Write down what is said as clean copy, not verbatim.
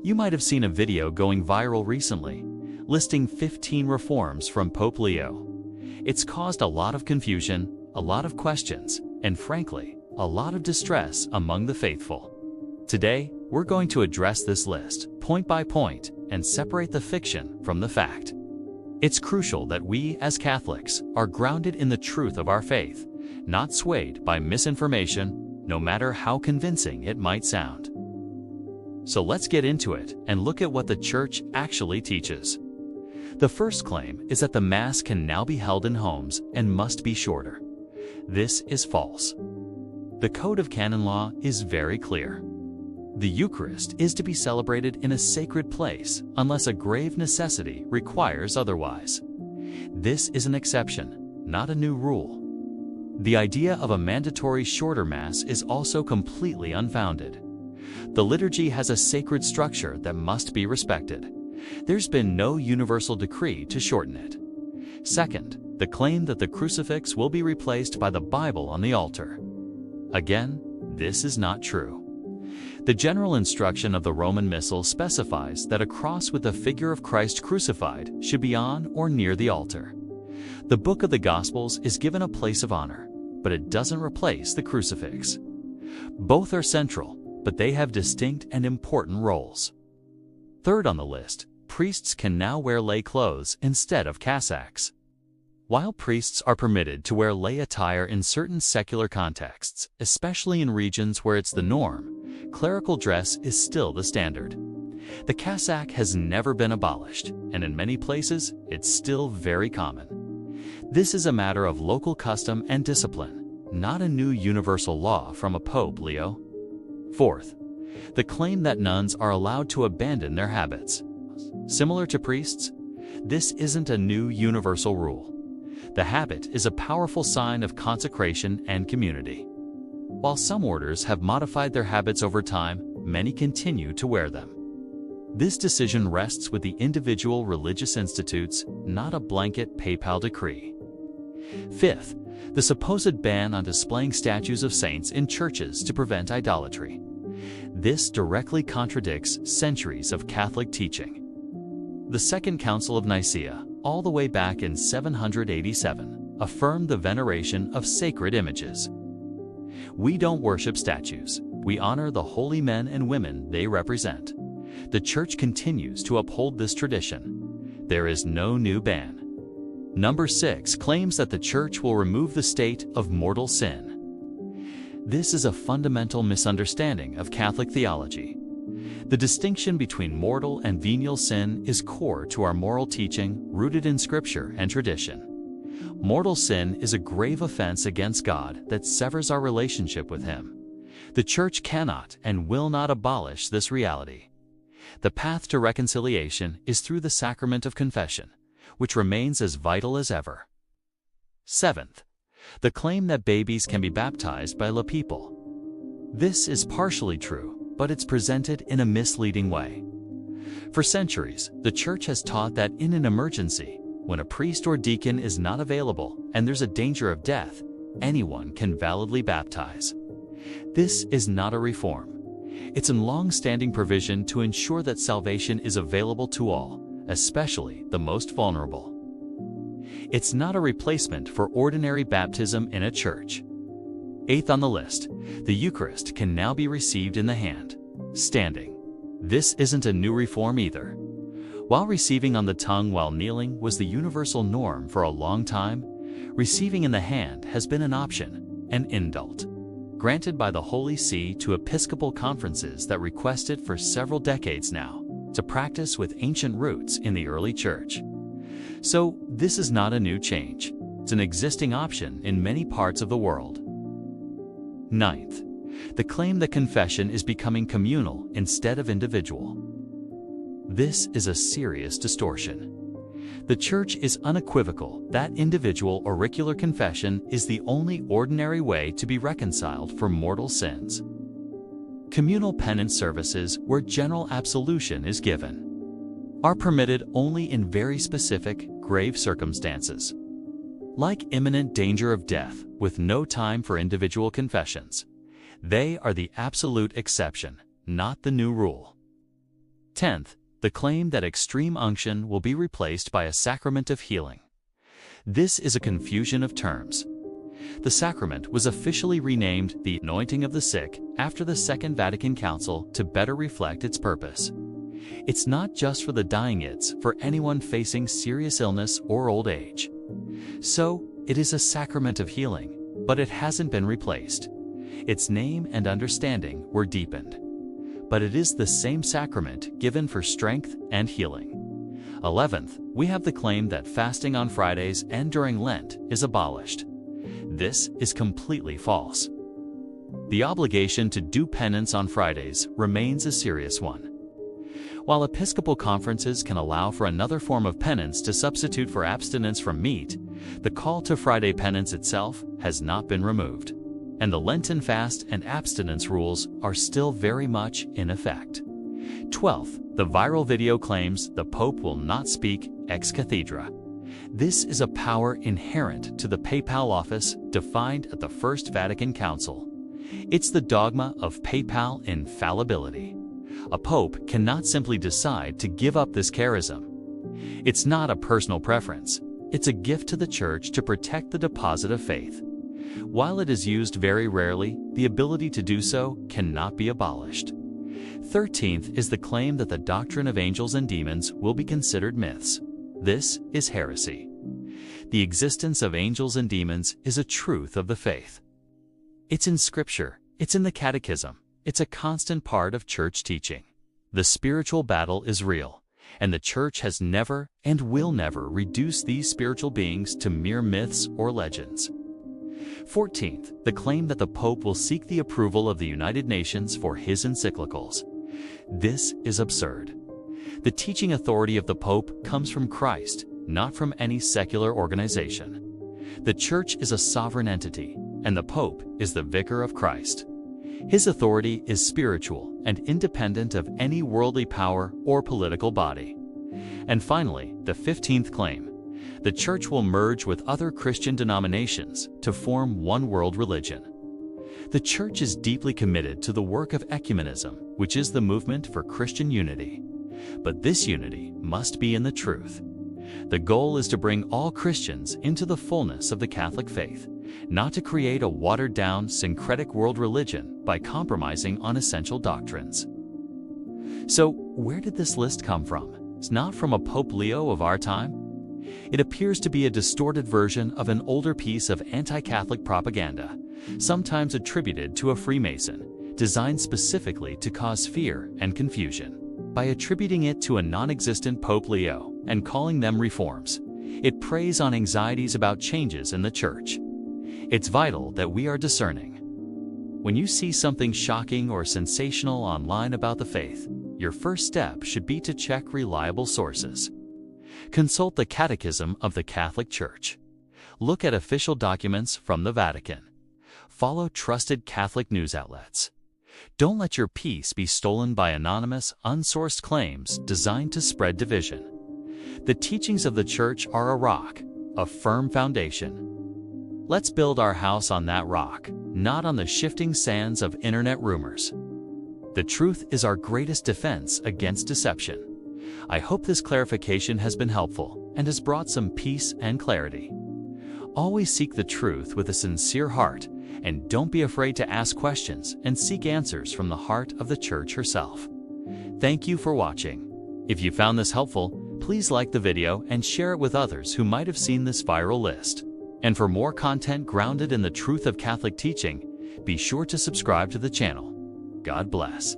You might have seen a video going viral recently, listing 15 reforms from Pope Leo. It's caused a lot of confusion, a lot of questions, and frankly, a lot of distress among the faithful. Today, we're going to address this list, point by point, and separate the fiction from the fact. It's crucial that we, as Catholics, are grounded in the truth of our faith, not swayed by misinformation, no matter how convincing it might sound. So let's get into it and look at what the Church actually teaches. The first claim is that the Mass can now be held in homes and must be shorter. This is false. The Code of Canon Law is very clear. The Eucharist is to be celebrated in a sacred place unless a grave necessity requires otherwise. This is an exception, not a new rule. The idea of a mandatory shorter Mass is also completely unfounded. The liturgy has a sacred structure that must be respected. There's been no universal decree to shorten it. Second, the claim that the crucifix will be replaced by the Bible on the altar. Again, this is not true. The general instruction of the Roman Missal specifies that a cross with the figure of Christ crucified should be on or near the altar. The Book of the Gospels is given a place of honor, but it doesn't replace the crucifix. Both are central, but they have distinct and important roles. Third on the list, priests can now wear lay clothes instead of cassocks. While priests are permitted to wear lay attire in certain secular contexts, especially in regions where it's the norm, clerical dress is still the standard. The cassock has never been abolished, and in many places, it's still very common. This is a matter of local custom and discipline, not a new universal law from a Pope Leo. Fourth, the claim that nuns are allowed to abandon their habits. Similar to priests, this isn't a new universal rule. The habit is a powerful sign of consecration and community. While some orders have modified their habits over time, many continue to wear them. This decision rests with the individual religious institutes, not a blanket papal decree. Fifth, the supposed ban on displaying statues of saints in churches to prevent idolatry. This directly contradicts centuries of Catholic teaching. The Second Council of Nicaea, all the way back in 787, affirmed the veneration of sacred images. We don't worship statues. We honor the holy men and women they represent. The Church continues to uphold this tradition. There is no new ban. Number 6 claims that the Church will remove the state of mortal sin. This is a fundamental misunderstanding of Catholic theology. The distinction between mortal and venial sin is core to our moral teaching rooted in Scripture and tradition. Mortal sin is a grave offense against God that severs our relationship with Him. The Church cannot and will not abolish this reality. The path to reconciliation is through the sacrament of confession, which remains as vital as ever. Seventh, the claim that babies can be baptized by lay people. This is partially true, but it's presented in a misleading way. For centuries, the Church has taught that in an emergency, when a priest or deacon is not available and there's a danger of death, anyone can validly baptize. This is not a reform. It's a long-standing provision to ensure that salvation is available to all, especially the most vulnerable. It's not a replacement for ordinary baptism in a church. Eighth on the list, the Eucharist can now be received in the hand, standing. This isn't a new reform either. While receiving on the tongue while kneeling was the universal norm for a long time, receiving in the hand has been an option, an indult, granted by the Holy See to Episcopal conferences that request it for several decades now, to practice with ancient roots in the early Church. So this is not a new change. It's an existing option in many parts of the world. Ninth, the claim that confession is becoming communal instead of individual. This is a serious distortion. The Church is unequivocal that individual auricular confession is the only ordinary way to be reconciled for mortal sins. Communal penance services where general absolution is given are permitted only in very specific, grave circumstances, like imminent danger of death with no time for individual confessions. They are the absolute exception, not the new rule. 10th, the claim that extreme unction will be replaced by a sacrament of healing. This is a confusion of terms. The sacrament was officially renamed the anointing of the sick after the Second Vatican Council to better reflect its purpose. It's not just for the dying, it's for anyone facing serious illness or old age. So, it is a sacrament of healing, but it hasn't been replaced. Its name and understanding were deepened. But it is the same sacrament given for strength and healing. 11th, we have the claim that fasting on Fridays and during Lent is abolished. This is completely false. The obligation to do penance on Fridays remains a serious one. While Episcopal conferences can allow for another form of penance to substitute for abstinence from meat, the call to Friday penance itself has not been removed, and the Lenten fast and abstinence rules are still very much in effect. 12th, the viral video claims the Pope will not speak ex cathedra. This is a power inherent to the papal office defined at the First Vatican Council. It's the dogma of papal infallibility. A pope cannot simply decide to give up this charism. It's not a personal preference. It's a gift to the Church to protect the deposit of faith. While it is used very rarely, the ability to do so cannot be abolished. 13th is the claim that the doctrine of angels and demons will be considered myths. This is heresy. The existence of angels and demons is a truth of the faith. It's in Scripture, it's in the Catechism, it's a constant part of Church teaching. The spiritual battle is real, and the Church has never and will never reduce these spiritual beings to mere myths or legends. 14th, the claim that the Pope will seek the approval of the United Nations for his encyclicals. This is absurd. The teaching authority of the Pope comes from Christ, not from any secular organization. The Church is a sovereign entity, and the Pope is the vicar of Christ. His authority is spiritual and independent of any worldly power or political body. And finally, the 15th claim. The Church will merge with other Christian denominations to form one world religion. The Church is deeply committed to the work of ecumenism, which is the movement for Christian unity. But this unity must be in the truth. The goal is to bring all Christians into the fullness of the Catholic faith, not to create a watered-down, syncretic world religion by compromising on essential doctrines. So, where did this list come from? It's not from a Pope Leo of our time. It appears to be a distorted version of an older piece of anti-Catholic propaganda, sometimes attributed to a Freemason, designed specifically to cause fear and confusion. By attributing it to a non-existent Pope Leo and calling them reforms, it preys on anxieties about changes in the Church. It's vital that we are discerning. When you see something shocking or sensational online about the faith, your first step should be to check reliable sources. Consult the Catechism of the Catholic Church. Look at official documents from the Vatican. Follow trusted Catholic news outlets. Don't let your peace be stolen by anonymous, unsourced claims designed to spread division. The teachings of the Church are a rock, a firm foundation. Let's build our house on that rock, not on the shifting sands of internet rumors. The truth is our greatest defense against deception. I hope this clarification has been helpful and has brought some peace and clarity. Always seek the truth with a sincere heart, and don't be afraid to ask questions and seek answers from the heart of the Church herself. Thank you for watching. If you found this helpful, please like the video and share it with others who might have seen this viral list. And for more content grounded in the truth of Catholic teaching, be sure to subscribe to the channel. God bless.